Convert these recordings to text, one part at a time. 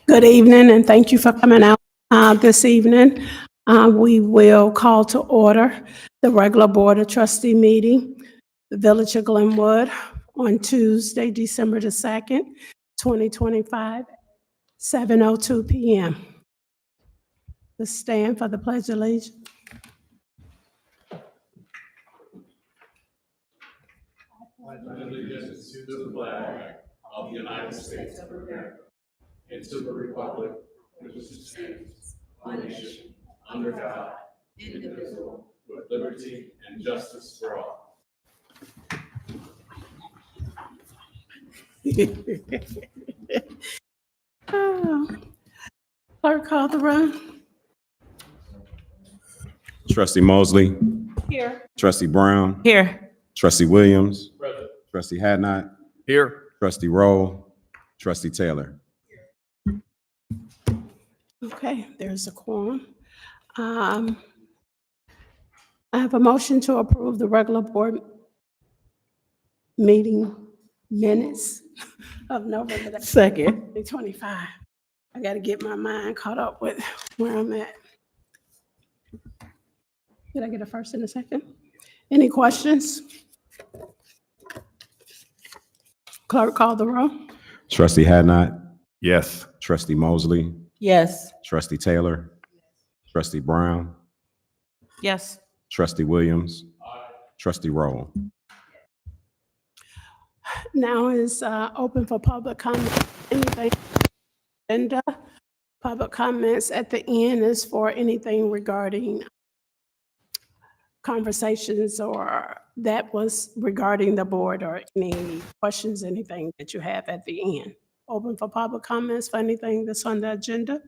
Good evening, and thank you for coming out this evening. We will call to order the regular Board of Trustee meeting, the Village of Glenwood, on Tuesday, December the 2nd, 2025, 7:02 p.m. Let's stand for the Pledge of Allegiance. Allegiance to the flag of the United States of America and to the republic which stands one nation under God, indivisible, with liberty and justice for all. Clerk, call the roll. Trustee Mosley. Here. Trustee Brown. Here. Trustee Williams. Present. Trustee Hadnot. Here. Trustee Rowe. Trustee Taylor. Okay, there's a quorum. I have a motion to approve the regular board meeting minutes of November the 2nd, 2025. I got to get my mind caught up with where I'm at. Did I get a first and a second? Any questions? Clerk, call the roll. Trustee Hadnot. Yes. Trustee Mosley. Yes. Trustee Taylor. Trustee Brown. Yes. Trustee Williams. Trustee Rowe. Now is open for public comment. Anything agenda? Public comments at the end is for anything regarding conversations or that was regarding the board or any questions, anything that you have at the end. Open for public comments for anything that's on the agenda.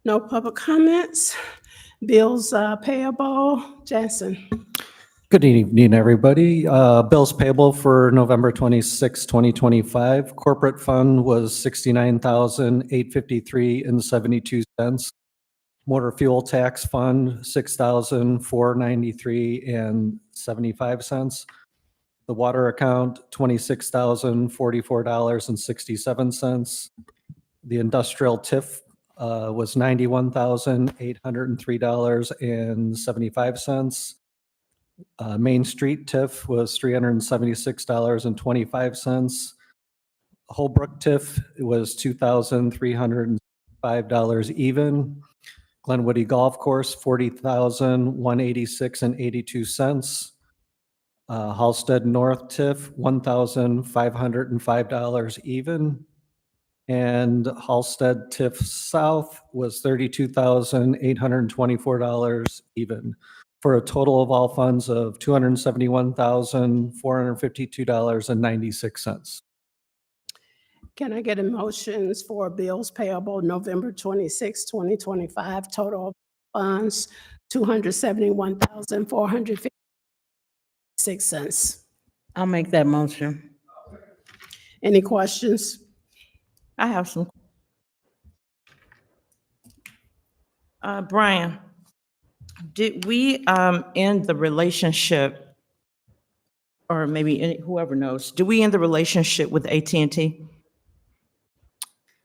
No public comments. Bills payable. Jansen. Good evening, everybody. Bills payable for November 26, 2025. Corporate fund was $69,853.72. Motor fuel tax fund, $6,493.75. The water account, $26,044.67. The industrial TIF was $91,803.75. Main Street TIF was $376.25. Holbrook TIF was $2,305 even. Glenwood Golf Course, $40,186.82. Halsted North TIF, $1,505 even. And Halsted TIF South was $32,824 even, for a total of all funds of $271,452.96. Can I get motions for bills payable November 26, 2025, total funds $271,456. I'll make that motion. Any questions? I have some. Brian, did we end the relationship, or maybe whoever knows, do we end the relationship with AT&T?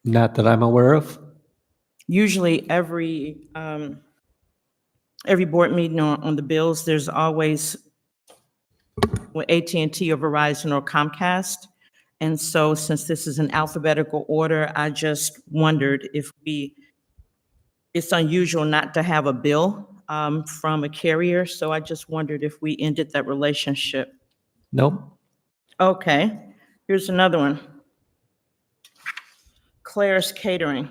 Not that I'm aware of. Usually every board meeting on the bills, there's always with AT&T or Verizon or Comcast. And so since this is an alphabetical order, I just wondered if it's unusual not to have a bill from a carrier. So I just wondered if we ended that relationship. Nope. Okay, here's another one. Claire's Catering.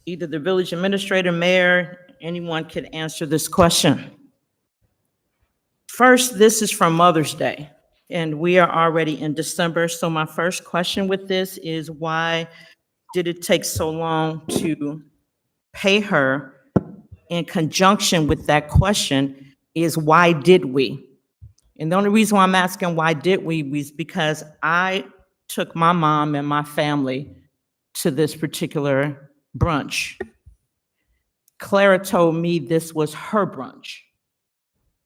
Either the village administrator, mayor, anyone could answer this question. First, this is from Mother's Day, and we are already in December. So my first question with this is, why did it take so long to pay her? In conjunction with that question is, why did we? And the only reason why I'm asking why did we is because I took my mom and my family to this particular brunch Clara told me this was her brunch.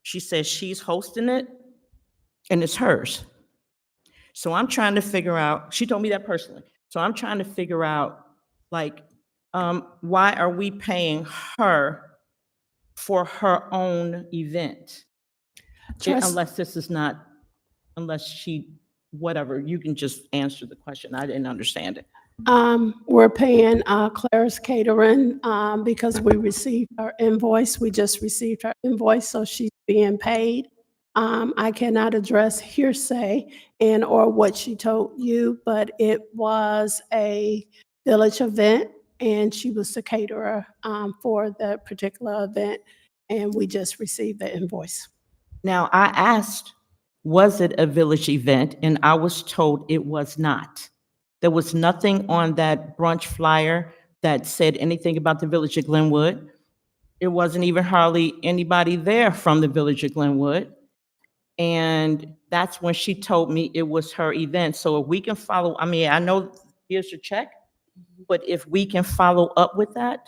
She says she's hosting it and it's hers. So I'm trying to figure out, she told me that personally. So I'm trying to figure out, like, why are we paying her for her own event? Trust- Unless this is not, unless she, whatever, you can just answer the question. I didn't understand it. We're paying Claire's Catering because we received her invoice. We just received her invoice, so she's being paid. I cannot address hearsay and or what she told you, but it was a village event, and she was the caterer for the particular event, and we just received the invoice. Now, I asked, was it a village event? And I was told it was not. There was nothing on that brunch flyer that said anything about the village of Glenwood. It wasn't even hardly anybody there from the village of Glenwood. And that's when she told me it was her event. So if we can follow, I mean, I know here's your check, but if we can follow up with that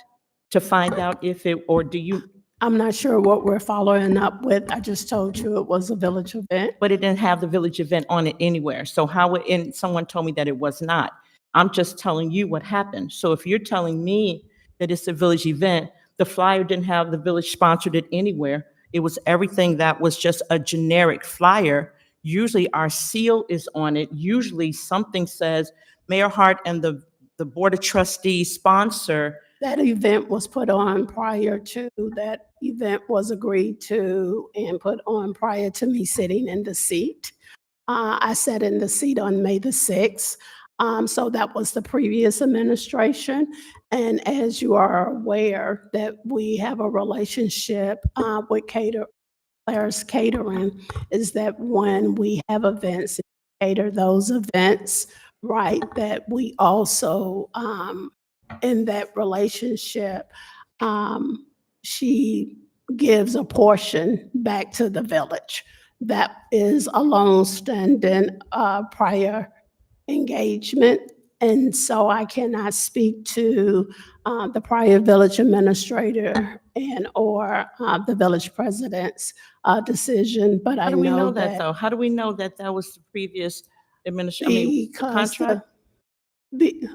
to find out if it, or do you, I'm not sure what we're following up with. I just told you it was a village event. but it didn't have the village event on it anywhere. So how, and someone told me that it was not. I'm just telling you what happened. So if you're telling me that it's a village event, the flyer didn't have the village sponsored it anywhere. It was everything that was just a generic flyer. Usually our seal is on it. Usually something says Mayor Hart and the Board of Trustees sponsor. That event was put on prior to, that event was agreed to and put on prior to me sitting in the seat. I sat in the seat on May the 6th. So that was the previous administration. And as you are aware, that we have a relationship with Claire's Catering, is that when we have events, cater those events, right, that we also, in that relationship, she gives a portion back to the village. That is a long-standing prior engagement. And so I cannot speak to the prior village administrator and or the village president's decision, but I How do we know know that that though? How do we know that that was the previous administration? I mean, the because contract?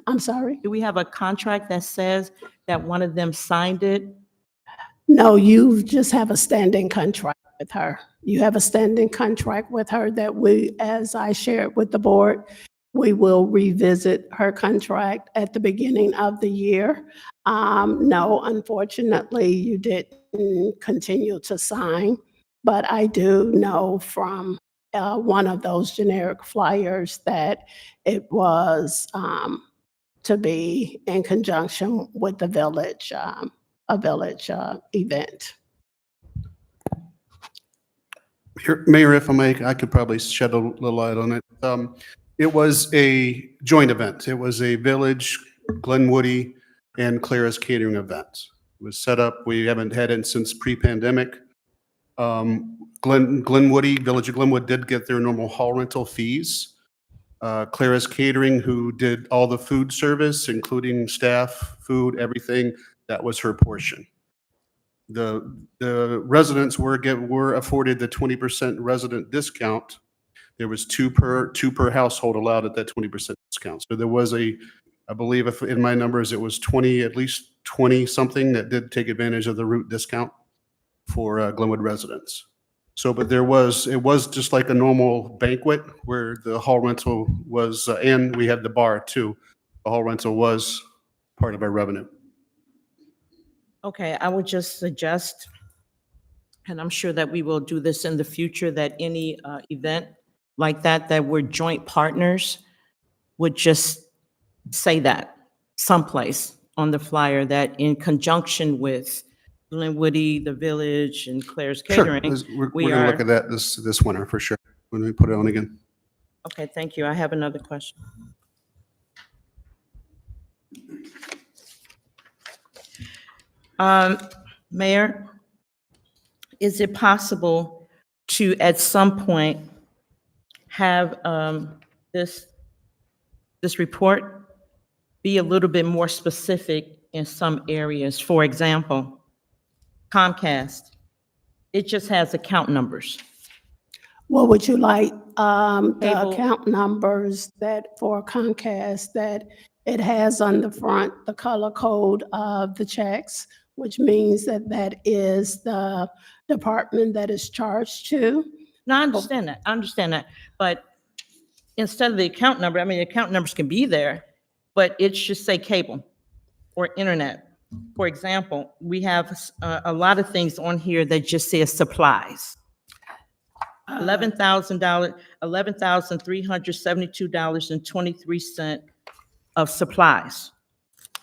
I'm sorry? Do we have a contract that says that one of them signed it? No, you just have a standing contract with her. You have a standing contract with her that we, as I shared with the board, we will revisit her contract at the beginning of the year. No, unfortunately, you didn't continue to sign, but I do know from one of those generic flyers that it was to be in conjunction with the village, a village event. Mayor, if I may, I could probably shed a little light on it. It was a joint event. It was a Village, Glenwoody, and Clara's Catering event. It was set up, we haven't had it since pre-pandemic. Glenwoody, Village of Glenwood did get their normal hall rental fees. Clara's Catering, who did all the food service, including staff, food, everything, that was her portion. The residents were afforded the 20% resident discount. There was two per household allowed at that 20% discount. So there was I believe if in my numbers, it was 20, at least 20 something that did take advantage of the route discount for Glenwood residents. So, but it was just like a normal banquet where the hall rental was, and we had the bar too. The hall rental was part of our revenue. Okay, I would just suggest, and I'm sure that we will do this in the future, that any event like that, that we're joint partners, would just say that someplace on the flyer, that in conjunction with Glenwoody, the village, and Claire's Sure, Catering, we're we going to look are, at that this winter for sure, when we put it on again. okay, thank you. I have another question. Mayor, is it possible to, at some point, have this report be a little bit more specific in some areas? For example, Comcast, it just has account numbers. What would you like, the Cable. account numbers that for Comcast that it has on the front, the color code of the checks, which means that that is the department that is charged to? No, I understand that, but instead of the account number, I mean, account numbers can be there, but it should say cable or internet. For example, we have a lot of things on here that just says supplies. $11,372.23 of supplies.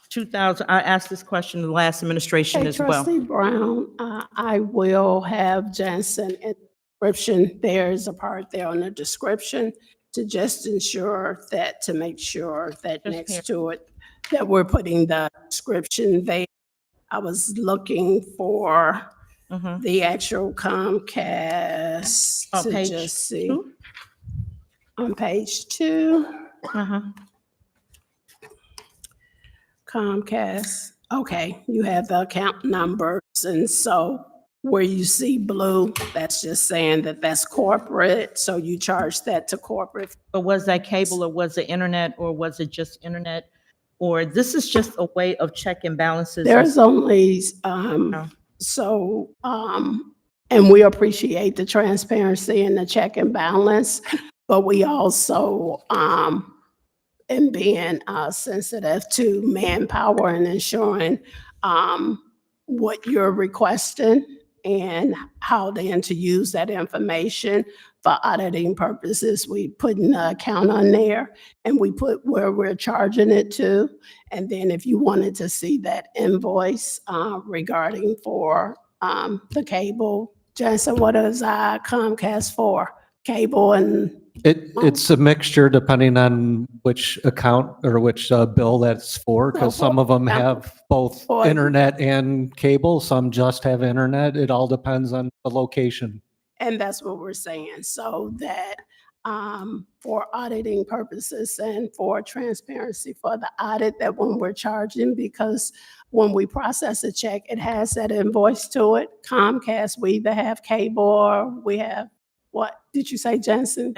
2,000, I asked this question in the last administration Hey, as well. Trustee Brown, I will have Jensen in description. There is a part there on the description to just ensure that, to make sure that Just next here. to it, that we're putting the description there. I was looking for Mhm. the actual Comcast Oh, to page just see. 2? On page 2, Uh-huh. Comcast, okay, you have the account numbers, and so where you see blue, that's just saying that that's corporate, so you charge that to corporate. But was that cable or was it internet or was it just internet? Or this is just a way of checking balances? There's only, Oh. and we appreciate the transparency and the check and balance, but we also, and being sensitive to manpower and ensuring what you're requesting and how then to use that information for auditing purposes. We put an account on there and we put where we're charging it to. And then if you wanted to see that invoice regarding for the cable, Jensen, what is Comcast for? Cable and It's a mixture depending on which account or which bill that's for, Well, because some of them have both for- internet and cable, some just have internet. It all depends on the location. And that's what we're saying, so that for auditing purposes and for transparency for the audit, that when we're charging, because when we process a check, it has that invoice to it. Comcast, we either have cable or we have, what did you say, Jensen?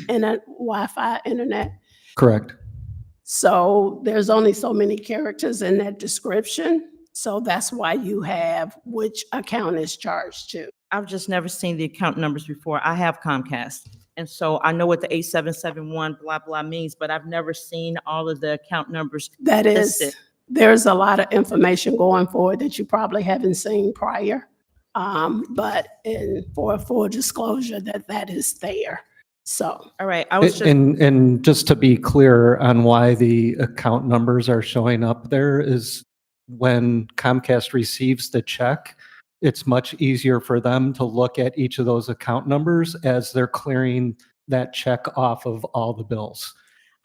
And a Wi-Fi internet. Correct. So there's only so many characters in that description. So that's why you have which account is charged to. I've just never seen the account numbers before. I have Comcast. And so I know what the 8771 blah, blah means, but I've never seen all of the account numbers. That is, listed. there's a lot of information going forward that you probably haven't seen prior. But for full disclosure, that is there. So, All right, I was just, And just to be clear on why the account numbers are showing up there is when Comcast receives the check, it's much easier for them to look at each of those account numbers as they're clearing that check off of all the bills.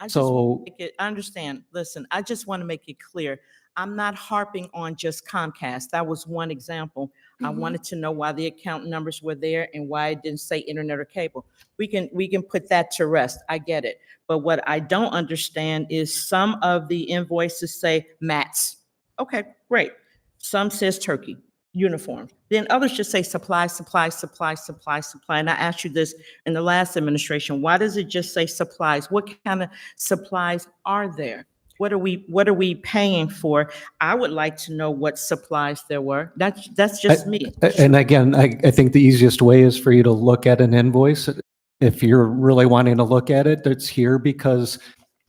I just So want to make it, I understand. Listen, I just want to make it clear. I'm not harping on just Comcast. That was one example. I Mhm. wanted to know why the account numbers were there and why it didn't say internet or cable. We can put that to rest. I get it. But what I don't understand is some of the invoices say mats. Okay, great. Some says turkey, uniforms. Then others just say supply, supply, supply, supply, supply. And I asked you this in the last administration. Why does it just say supplies? What kind of supplies are there? What are we paying for? I would like to know what supplies there were. That's just me. And again, I think the easiest way is for you to look at an invoice. If you're really wanting to look at it, it's here because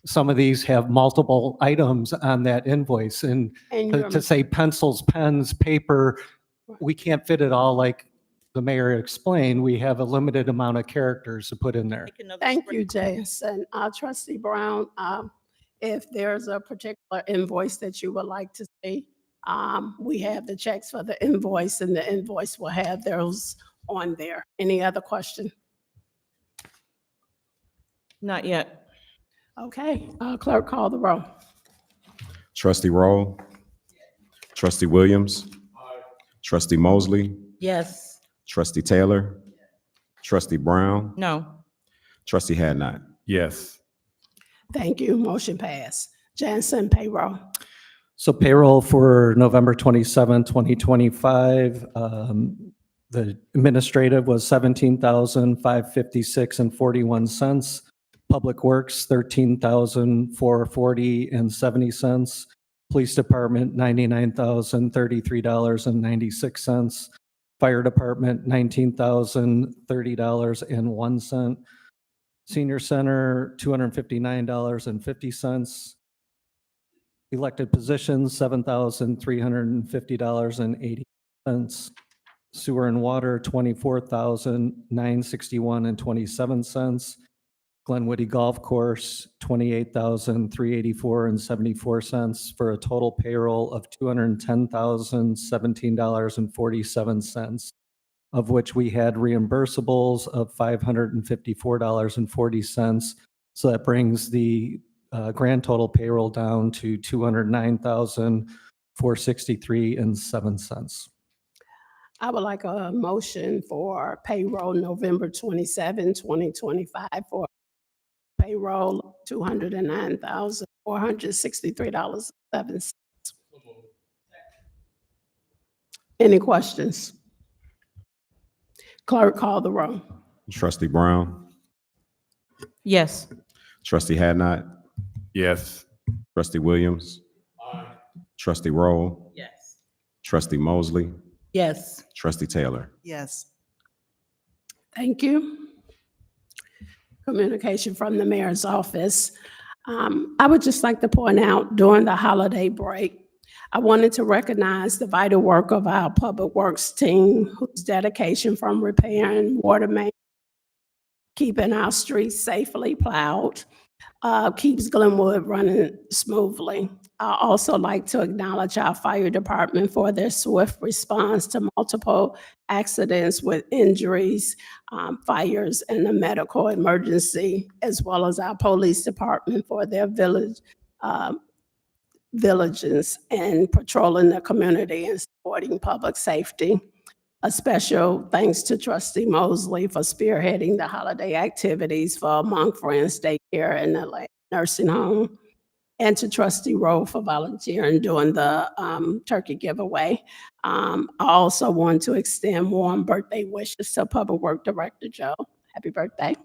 some of these have multiple items on that invoice. And and to you're, say pencils, pens, paper, we can't fit it all like the mayor explained. We have a limited amount of characters to put in there. Make another thank spread- you, Jason. Trustee Brown, if there's a particular invoice that you would like to see, we have the checks for the invoice and the invoice will have those on there. Any other question? Not yet. Okay, clerk, call the roll. Trustee Roll. Trustee Williams. Trustee Mosley. Yes. Trustee Taylor. Trustee Brown. No. Trustee Hadnot. Yes. Thank you, motion passed. Jansen, payroll. So payroll for November 27, 2025, the administrative was $17,556 and 41 cents. Public Works, $13,440 and 70 cents. Police Department, $99,033 and 96 cents. Fire Department, $19,030 and 1 cent. Senior Center, $259 and 50 cents. Elected positions, $7,350 and 80 cents. Sewer and water, $24,961 and 27 cents. Glenwood Golf Course, $28,384 and 74 cents, for a total payroll of $210,017 and 47 cents, of which we had reimbursables of $554 and 40 cents. So that brings the grand total payroll down to $209,463 and 7 cents. I would like a motion for payroll November 27, 2025 for payroll $209,463.07. Any questions? Clerk, call the roll. Trustee Brown, Yes. Trustee Hadnot, Yes. Trustee Williams, Trustee Roll, Yes. Trustee Mosley, Yes. Trustee Taylor. Yes. Thank you. Communication from the mayor's office. I would just like to point out, during the holiday break, I wanted to recognize the vital work of our Public Works team, whose dedication from repairing water main, keeping our streets safely plowed, keeps Glenwood running smoothly. I also like to acknowledge our fire department for their swift response to multiple accidents with injuries, fires, and the medical emergency, as well as our police department for their vigilancy and patrolling the community and supporting public safety. A special thanks to Trustee Mosley for spearheading the holiday activities for Among Friends Daycare and the nursing home, and to Trustee Rowe for volunteering during the turkey giveaway. I also want to extend warm birthday wishes to Public Work Director Joe. Happy birthday.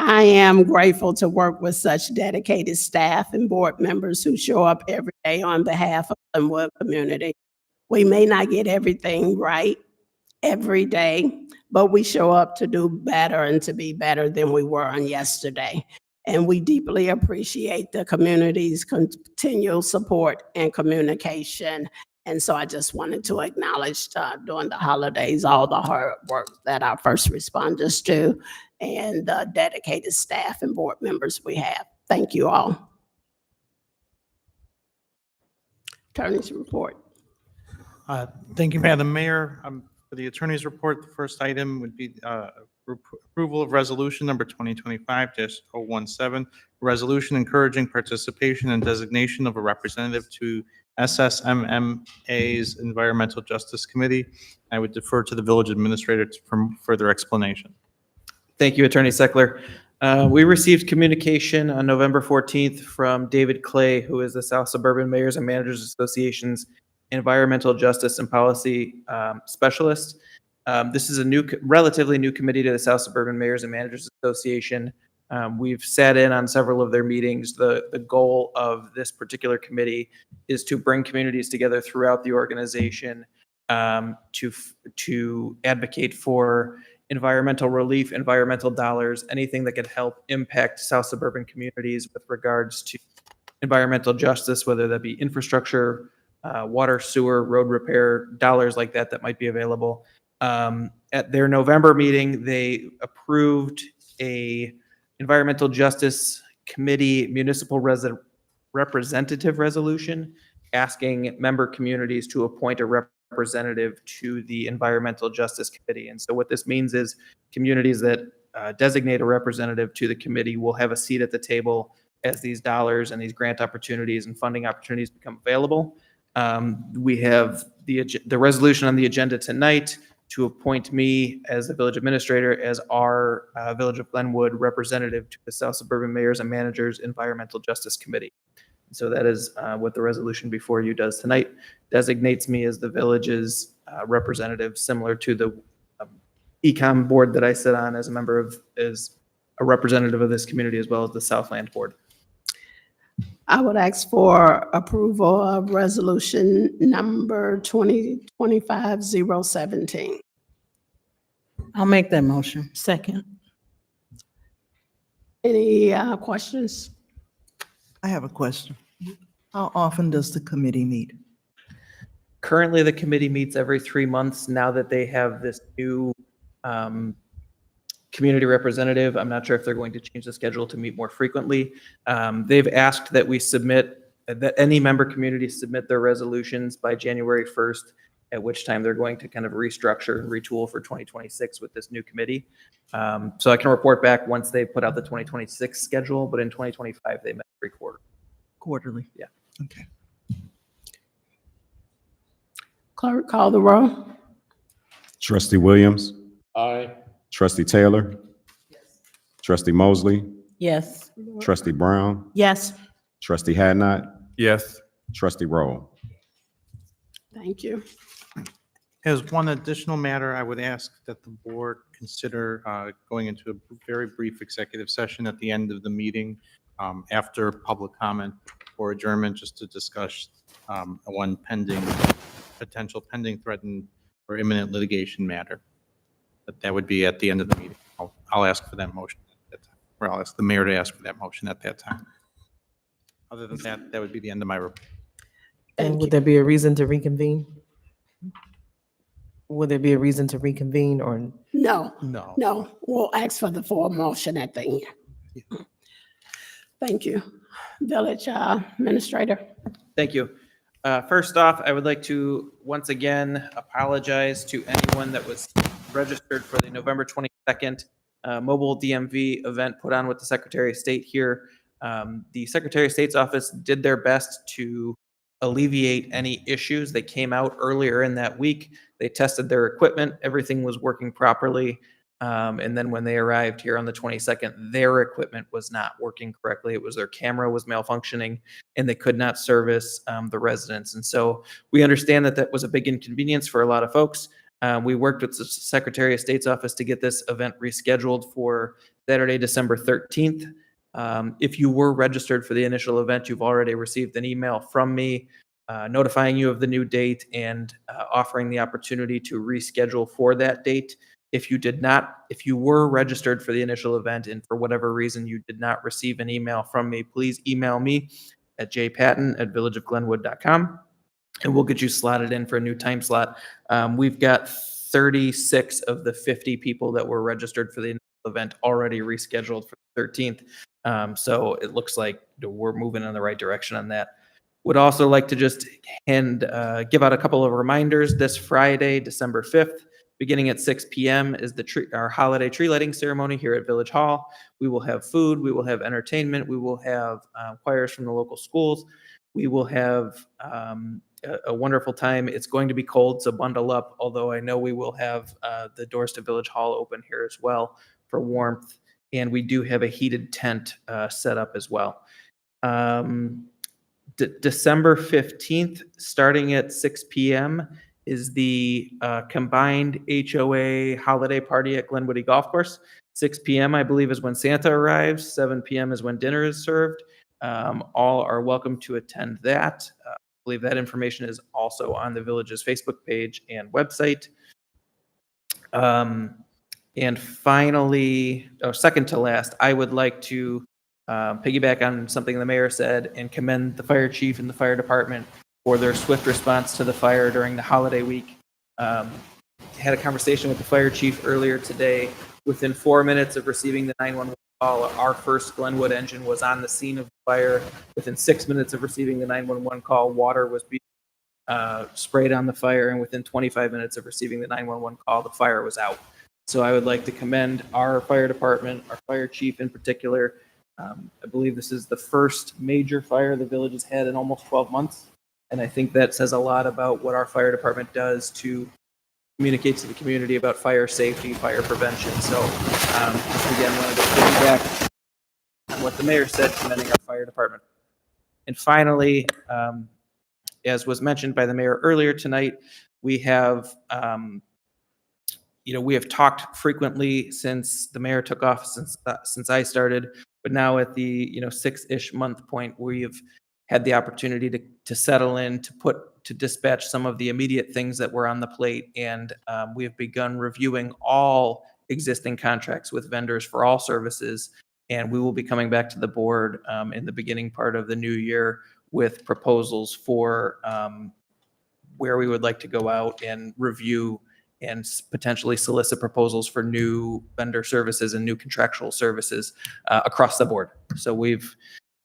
I am grateful to work with such dedicated staff and board members who show up every day on behalf of the Glenwood community. We may not get everything right every day, but we show up to do better and to be better than we were on yesterday. And we deeply appreciate the community's continual support and communication. And so I just wanted to acknowledge during the holidays, all the hard work that our first responders do and the dedicated staff and board members we have. Thank you all. Attorney's report. Thank you, Madam Mayor. For the attorney's report, the first item would be approval of resolution number 2025-017, resolution encouraging participation and designation of a representative to SSMMA's Environmental Justice Committee. I would defer to the village administrator for further explanation. Thank you, Attorney Seckler. We received communication on November 14th from David Clay, who is the South Suburban Mayors and Managers Association's Environmental Justice and Policy Specialist. This is a relatively new committee to the South Suburban Mayors and Managers Association. We've sat in on several of their meetings. The goal of this particular committee is to bring communities together throughout the organization to advocate for environmental relief, environmental dollars, anything that could help impact South Suburban communities with regards to environmental justice, whether that be infrastructure, water, sewer, road repair, dollars like that might be available. At their November meeting, they approved a Environmental Justice Committee municipal representative resolution asking member communities to appoint a representative to the Environmental Justice Committee. And so what this means is communities that designate a representative to the committee will have a seat at the table as these dollars and these grant opportunities and funding opportunities become available. We have the resolution on the agenda tonight. to appoint me as the village administrator as our Village of Glenwood representative to the South Suburban Mayors and Managers Environmental Justice Committee. So that is what the resolution before you does tonight. Designates me as the village's representative, similar to the Ecom board that I sit on as a member of, as a representative of this community, as well as the Southland Board. I would ask for approval of resolution number 2025-017. I'll make that motion. Second. Any questions? I have a question. How often does the committee meet? Currently, the committee meets every 3 months now that they have this new community representative. I'm not sure if they're going to change the schedule to meet more frequently. They've asked that we submit, that any member community submit their resolutions by January 1st, at which time they're going to kind of restructure and retool for 2026 with this new committee. So I can report back once they put out the 2026 schedule, but in 2025, they met every quarter. Quarterly? Yeah. Okay. Clerk, call the roll. Trustee Williams, Aye. Trustee Taylor, Trustee Mosley, Yes. Trustee Brown, Yes. Trustee Hadnot, Yes. Trustee Roll. Thank you. As one additional matter, I would ask that the board consider going into a very brief executive session at the end of the meeting after public comment or adjournment, just to discuss one potential pending, threatened, or imminent litigation matter. But that would be at the end of the meeting. I'll ask for that motion at that time, or I'll ask the mayor to ask for that motion at that time. Other than that, that would be the end of my report. And would there be a reason to reconvene? Would there be a reason to reconvene or? No, No. no, we'll ask for the full motion at the end. Thank you. Village Administrator. Thank you. First off, I would like to once again apologize to anyone that was registered for the November 22nd mobile DMV event put on with the Secretary of State here. The Secretary of State's office did their best to alleviate any issues. They came out earlier in that week. They tested their equipment. Everything was working properly. And then when they arrived here on the 22nd, their equipment was not working correctly. It was their camera was malfunctioning and they could not service the residents. And so we understand that that was a big inconvenience for a lot of folks. We worked with the Secretary of State's office to get this event rescheduled for Saturday, December 13th. If you were registered for the initial event, you've already received an email from me notifying you of the new date and offering the opportunity to reschedule for that date. If you did not, if you were registered for the initial event and for whatever reason you did not receive an email from me, please email me at jpatton@villageofglenwood.com and we'll get you slotted in for a new time slot. We've got 36 of the 50 people that were registered for the initial event already rescheduled for the 13th. So it looks like we're moving in the right direction on that. Would also like to just give out a couple of reminders. This Friday, December 5th, beginning at 6 p.m. is our holiday tree lighting ceremony here at Village Hall. We will have food, we will have entertainment, we will have choirs from the local schools. We will have a wonderful time. It's going to be cold, so bundle up, although I know we will have the doors to Village Hall open here as well for warmth. And we do have a heated tent set up as well. December 15th, starting at 6 p.m., is the combined HOA holiday party at Glenwood Golf Course. 6 p.m., I believe, is when Santa arrives. 7 p.m. is when dinner is served. All are welcome to attend that. I believe that information is also on the village's Facebook page and website. And finally, second to last, I would like to piggyback on something the mayor said and commend the fire chief and the fire department for their swift response to the fire during the holiday week. Had a conversation with the fire chief earlier today. Within 4 minutes of receiving the 911 call, our first Glenwood engine was on the scene of the fire. Within 6 minutes of receiving the 911 call, water was being sprayed on the fire, and within 25 minutes of receiving the 911 call, the fire was out. So I would like to commend our fire department, our fire chief in particular. I believe this is the first major fire the village has had in almost 12 months. And I think that says a lot about what our fire department does to communicate to the community about fire safety, fire prevention. So again, wanted to piggyback on what the mayor said, commending our fire department. And finally, as was mentioned by the mayor earlier tonight, we have we have talked frequently since the mayor took off, since I started, but now at the 6-ish month point, we've had the opportunity to settle in, to dispatch some of the immediate things that were on the plate, and we have begun reviewing all existing contracts with vendors for all services, and we will be coming back to the board in the beginning part of the new year with proposals for where we would like to go out and review and potentially solicit proposals for new vendor services and new contractual services across the board. So we've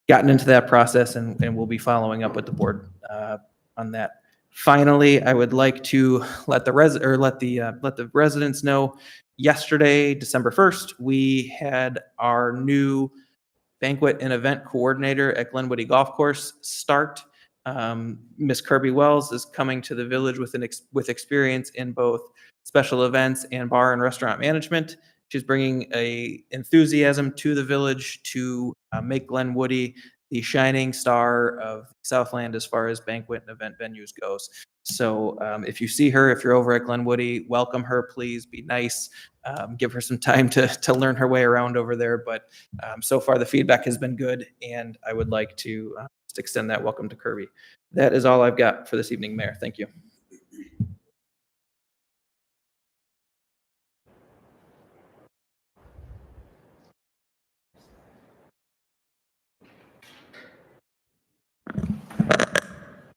gotten into that process, and we'll be following up with the board on that. Finally, I would like to let the residents know. Yesterday, December 1st, we had our new banquet and event coordinator at Glenwood Golf Course start. Miss Kirby Wells is coming to the village with experience in both special events and bar and restaurant management. She's bringing a enthusiasm to the village to make Glenwood the shining star of Southland as far as banquet and event venues goes. So if you see her, if you're over at Glenwood, welcome her, please. Be nice. Give her some time to learn her way around over there. But so far the feedback has been good, and I would like to just extend that welcome to Kirby. That is all I've got for this evening, Mayor. Thank you.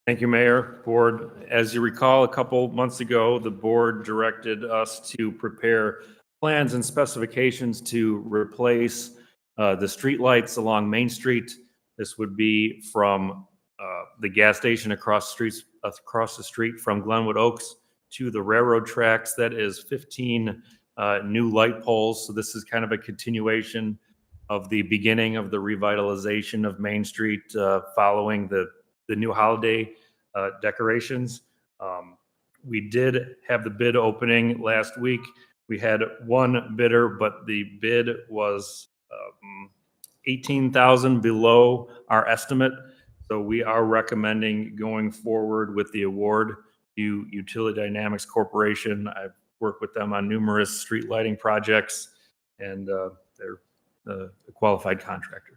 Thank you, Mayor, Board. As you recall, a couple months ago, the board directed us to prepare plans and specifications to replace the streetlights along Main Street. This would be from the gas station across the street from Glenwood Oaks to the railroad tracks. That is 15 new light poles. So this is kind of a continuation of the beginning of the revitalization of Main Street following the new holiday decorations. We did have the bid opening last week. We had one bidder, but the bid was $18,000 below our estimate. So we are recommending going forward with the award to Utility Dynamics Corporation. I've worked with them on numerous street lighting projects, and they're a qualified contractor.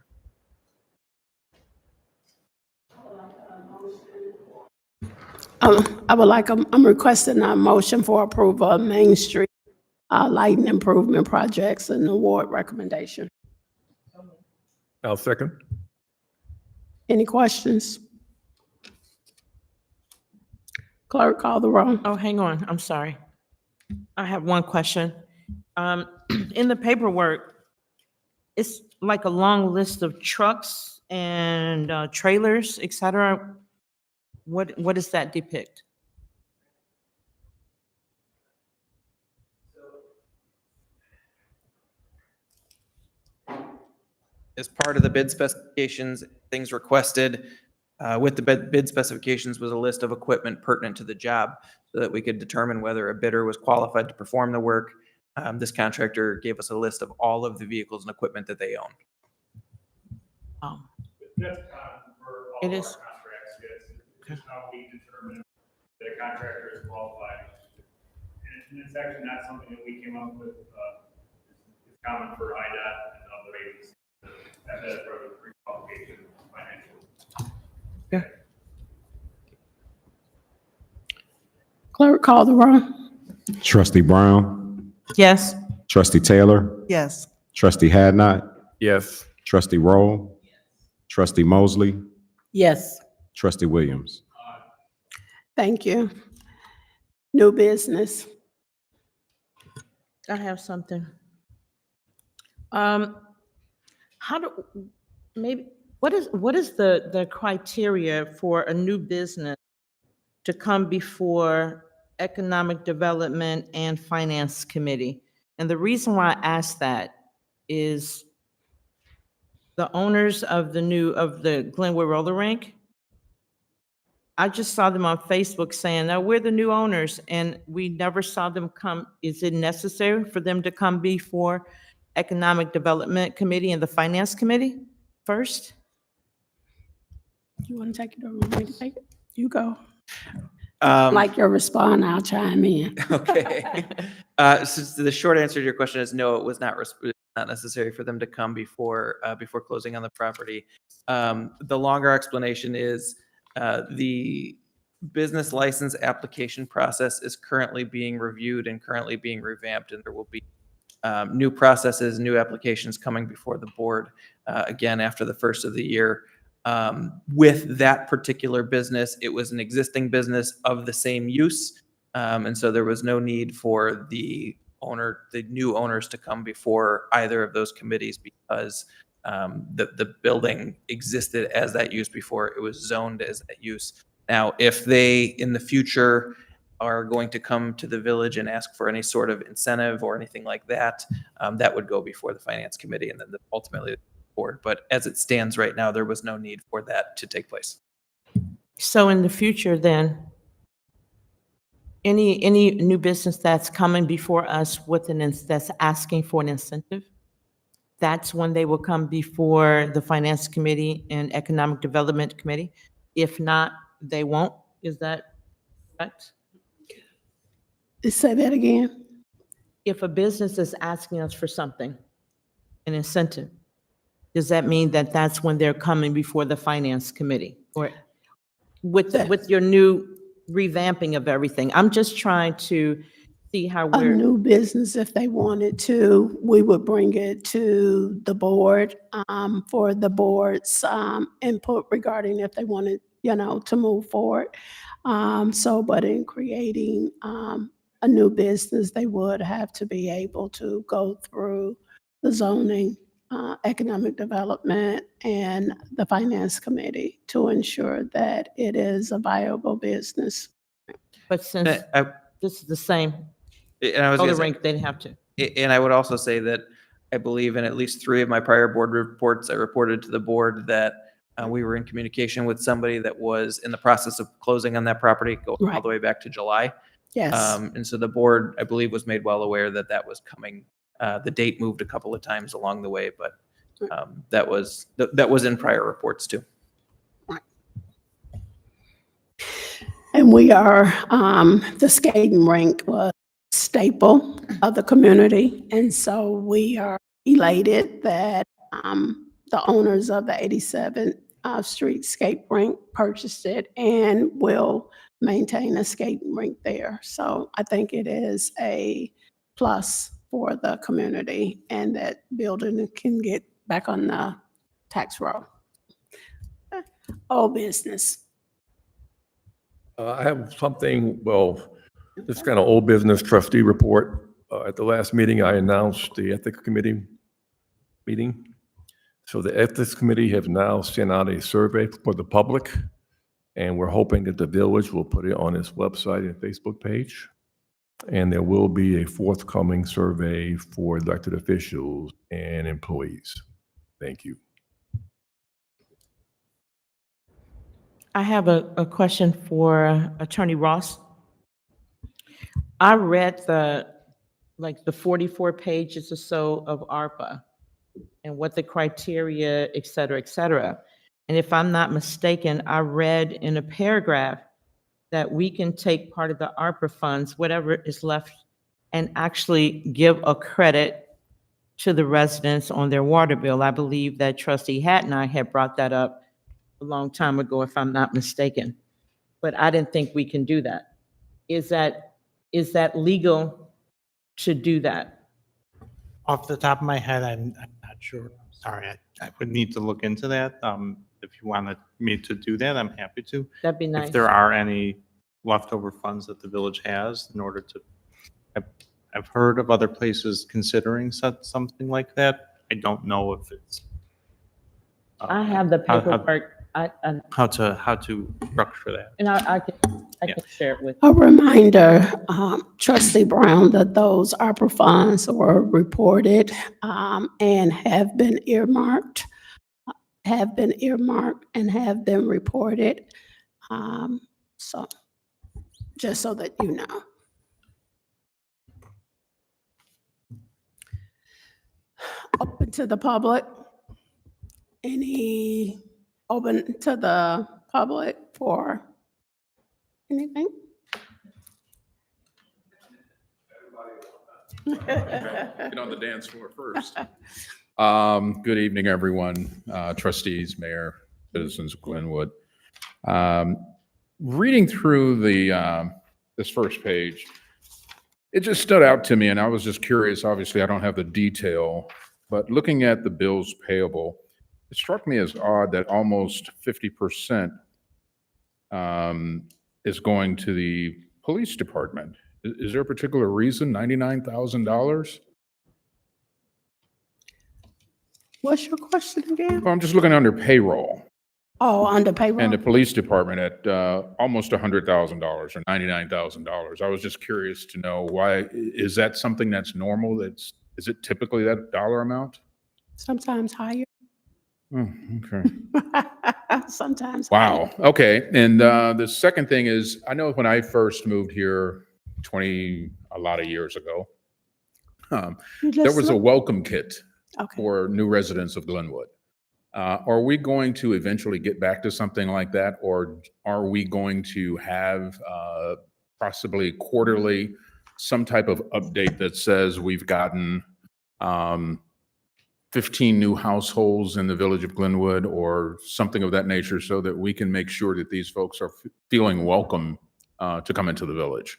I'm requesting a motion for approval of Main Street lighting improvement projects and award recommendation. I'll second. Any questions? Clerk, call the roll. Oh, hang on, I'm sorry. I have one question. In the paperwork, it's like a long list of trucks and trailers, et cetera. What does that depict? As part of the bid specifications, things requested with the bid specifications was a list of equipment pertinent to the job so that we could determine whether a bidder was qualified to perform the work. This contractor gave us a list of all of the vehicles and equipment that they own. That's common for all It of our is. contracts. Yes, it's just how we determine that a contractor is qualified. And it's actually not something that we came up with. It's common for IDOT and other agencies to have that sort of pre-qualification financially. Yeah. Clerk, call the roll. Trustee Brown, Yes. Trustee Taylor, Yes. Trustee Hadnot, Yes. Trustee Roll, Trustee Mosley, Yes. Trustee Williams. Thank you. New business. I have something. What is the criteria for a new business to come before Economic Development and Finance Committee? And the reason why I ask that is the owners of the Glenwood roller rink, I just saw them on Facebook saying, "Oh, we're the new owners," and we never saw them come. Is it necessary for them to come before Economic Development Committee and the Finance Committee first? You want to take it or want me to take it? You go. Um, Like your response, I'll chime in. Okay. So the short answer to your question is no, it was not necessary for them to come before closing on the property. The longer explanation is the business license application process is currently being reviewed and currently being revamped, and there will be new processes, new applications coming before the board again after the first of the year. With that particular business, it was an existing business of the same use. And so there was no need for the new owners to come before either of those committees because the building existed as that use before it was zoned as that use. Now, if they in the future are going to come to the village and ask for any sort of incentive or anything like that, that would go before the finance committee and then ultimately the board. But as it stands right now, there was no need for that to take place. So in the future, then, any new business that's coming before us with that's asking for an incentive, that's when they will come before the Finance Committee and Economic Development Committee. If not, they won't. Is that correct? Say that again. If a business is asking us for something, an incentive, does that mean that that's when they're coming before the Finance Committee? Or with your new revamping of everything? I'm just trying to see how A we're, new business, if they wanted to, we would bring it to the board for the board's input regarding if they wanted, to move forward. But in creating a new business, they would have to be able to go through the zoning, economic development, and the finance committee to ensure that it is a viable business. but since this is the same And I was roller gonna say, rink, they'd have to. and I would also say that I believe in at least 3 of my prior board reports, I reported to the board that we were in communication with somebody that was in the process of closing on that property, going all Right. the way back to July. Yes. And so the board, I believe, was made well aware that that was coming. The date moved a couple of times along the way, but that was in prior reports too. And we are, the skating rink was a staple of the community. And so we are elated that the owners of the 87th Street Skate Rink purchased it and will maintain a skating rink there. So I think it is a plus for the community and that building can get back on the tax roll. Old business. I have something, well, this kind of old business trustee report. At the last meeting, I announced the ethics committee meeting. So the ethics committee have now sent out a survey for the public, and we're hoping that the village will put it on its website and Facebook page. And there will be a forthcoming survey for elected officials and employees. Thank you. I have a question for Attorney Ross. I read the 44 pages or so of ARPA and what the criteria, et cetera, et cetera. And if I'm not mistaken, I read in a paragraph that we can take part of the ARPA funds, whatever is left, and actually give a credit to the residents on their water bill. I believe that Trustee Hatt and I had brought that up a long time ago, if I'm not mistaken. But I didn't think we can do that. Is that legal to do that? Off the top of my head, I'm not sure. Sorry, I would need to look into that. If you wanted me to do that, I'm happy to. That'd be nice. If there are any leftover funds that the village has in order to, I've heard of other places considering something like that. I don't know if it's. I have the paperwork. How to structure that. And I can share it with you. A reminder, Trustee Brown, that those ARPA funds were reported and have been earmarked and have been reported. So, just so that you know. Open to the public. Any open to the public for anything? Get on the dance floor first. Good evening, everyone, trustees, mayor, citizens of Glenwood. Reading through this first page, it just stood out to me, and I was just curious. Obviously, I don't have the detail, but looking at the bills payable, it struck me as odd that almost 50% is going to the police department. Is there a particular reason, $99,000? What's your question again? Well, I'm just looking under payroll Oh, under and payroll? the police department at almost $100,000 or $99,000. I was just curious to know why, is that something that's normal? Is it typically that dollar amount? Sometimes higher. Oh, okay. Sometimes higher. Wow. Okay. And the second thing is, I know when I first moved here a lot of years ago, You there just was a look- welcome kit Okay. for new residents of Glenwood. Are we going to eventually get back to something like that, or are we going to have possibly quarterly some type of update that says we've gotten 15 new households in the village of Glenwood or something of that nature, so that we can make sure that these folks are feeling welcome to come into the village?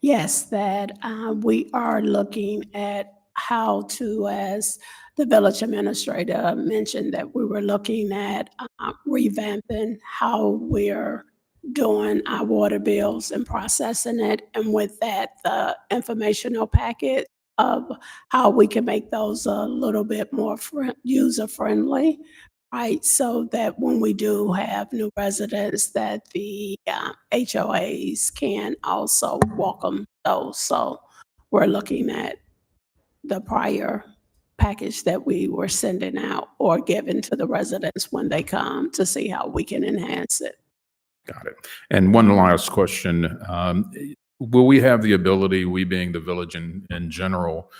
Yes, that we are looking at how to, as the village administrator mentioned, that we were looking at revamping how we're doing our water bills and processing it. And with that, the informational packet of how we can make those a little bit more user-friendly, right? So that when we do have new residents, that the HOAs can also welcome those. So we're looking at the prior package that we were sending out or giving to the residents when they come to see how we can enhance it. Got it. And one last question. Will we have the ability, we being the village in general,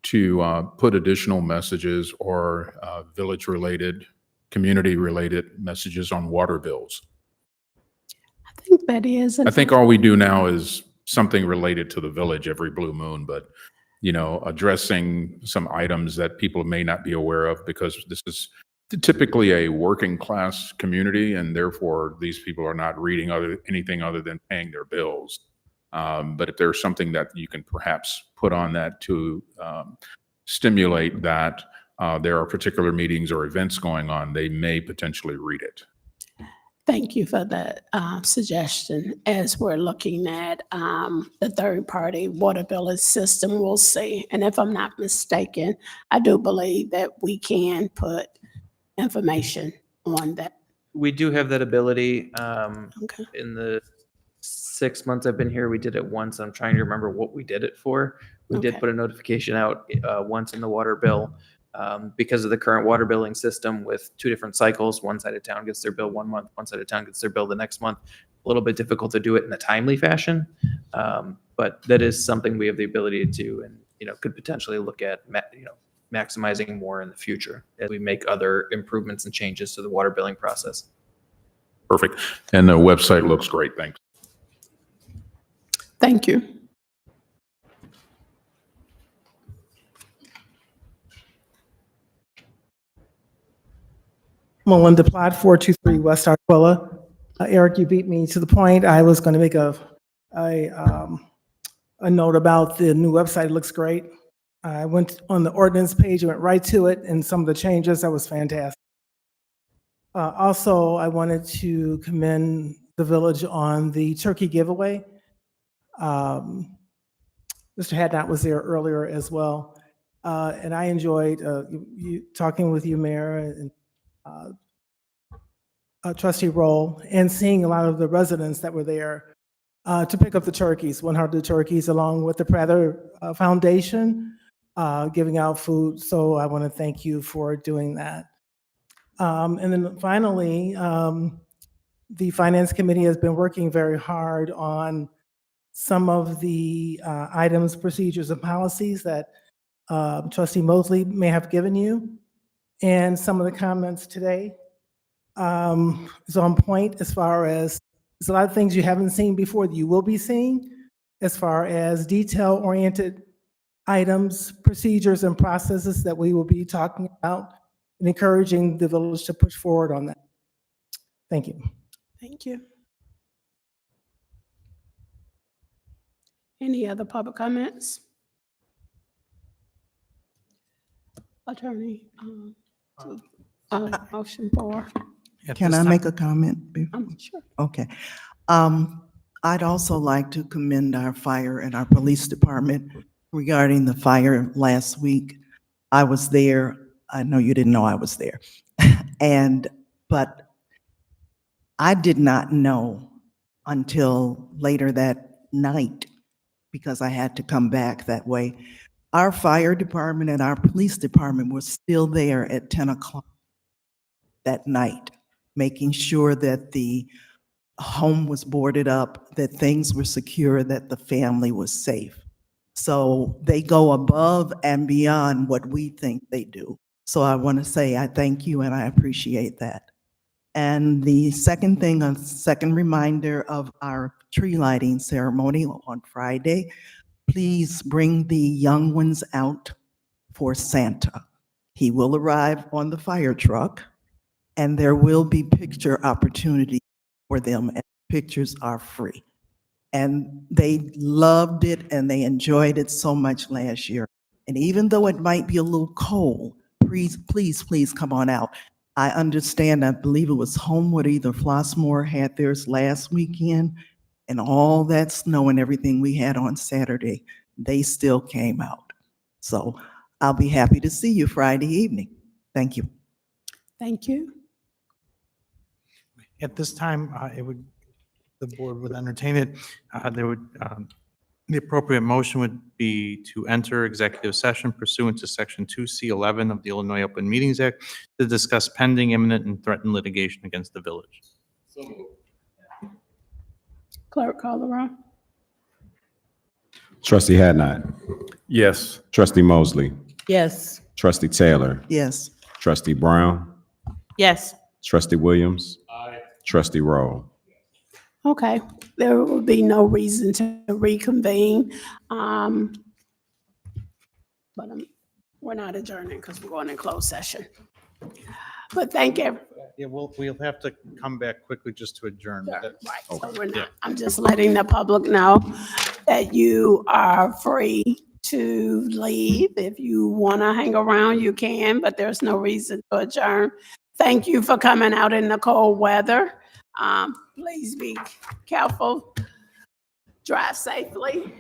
to put additional messages or village-related, community-related messages on water bills? I think that is. I think all we do now is something related to the village every blue moon, but, you know, addressing some items that people may not be aware of, because this is typically a working class community, and therefore these people are not reading anything other than paying their bills. But if there's something that you can perhaps put on that to stimulate that there are particular meetings or events going on, they may potentially read it. Thank you for that suggestion. As we're looking at the third-party water billing system, we'll see. And if I'm not mistaken, I do believe that we can put information on that. We do have that ability. Okay. In the 6 months I've been here, we did it once. I'm trying to remember what we did it for. We did Okay. put a notification out once in the water bill. Because of the current water billing system with 2 different cycles, one side of town gets their bill 1 month, one side of town gets their bill the next month. A little bit difficult to do it in a timely fashion, but that is something we have the ability to do, and could potentially look at maximizing more in the future as we make other improvements and changes to the water billing process. Perfect. And the website looks great. Thanks. Thank you. Melinda Platt, 423 West Arquilla. Eric, you beat me to the point. I was going to make a note about the new website. It looks great. I went on the ordinance page, went right to it, and some of the changes, that was fantastic. Also, I wanted to commend the village on the turkey giveaway. Mr. Hadnot was there earlier as well. And I enjoyed talking with you, Mayor, and Trustee Roll, and seeing a lot of the residents that were there to pick up the turkeys, 100 turkeys, along with the Prather Foundation, giving out food. So I want to thank you for doing that. And then finally, The Finance Committee has been working very hard on some of the items, procedures, and policies that Trustee Mosley may have given you. And some of the comments today is on point as far as there's a lot of things you haven't seen before that you will be seeing as far as detail-oriented items, procedures, and processes that we will be talking about and encouraging the village to push forward on that. Thank you. Thank you. Any other public comments? Attorney, motion for, At Can this I time- make a comment? sure. Okay. I'd also like to commend our fire and our police department regarding the fire last week. I was there. I know you didn't know I was there. But I did not know until later that night, because I had to come back that way. Our fire department and our police department were still there at 10 o'clock that night, making sure that the home was boarded up, that things were secure, that the family was safe. So they go above and beyond what we think they do. So I want to say I thank you and I appreciate that. And the second thing, a second reminder of our tree lighting ceremony on Friday, please bring the young ones out for Santa. He will arrive on the fire truck, and there will be picture opportunity for them, and pictures are free. And they loved it and they enjoyed it so much last year. And even though it might be a little cold, please come on out. I understand, I believe it was Homewood, either Flossmoor had theirs last weekend, and all that snow and everything we had on Saturday, they still came out. So I'll be happy to see you Friday evening. Thank you. Thank you. At this time, the board would entertain it. The appropriate motion would be to enter executive session pursuant to Section 2C11 of the Illinois Open Meetings Act to discuss pending, imminent, and threatened litigation against the village. Clerk, call the roll. Trustee Hadnot. Yes. Trustee Mosley. Yes. Trustee Taylor. Yes. Trustee Brown. Yes. Trustee Williams. Trustee Rowe. Okay, there will be no reason to reconvene. But we're not adjourning because we're going in closed session. But thank you. Yeah, we'll have to come back quickly just to adjourn. Right, so Okay. we're Yeah. not, I'm just letting the public know that you are free to leave. If you want to hang around, you can, but there's no reason to adjourn. Thank you for coming out in the cold weather. Please be careful. Drive safely.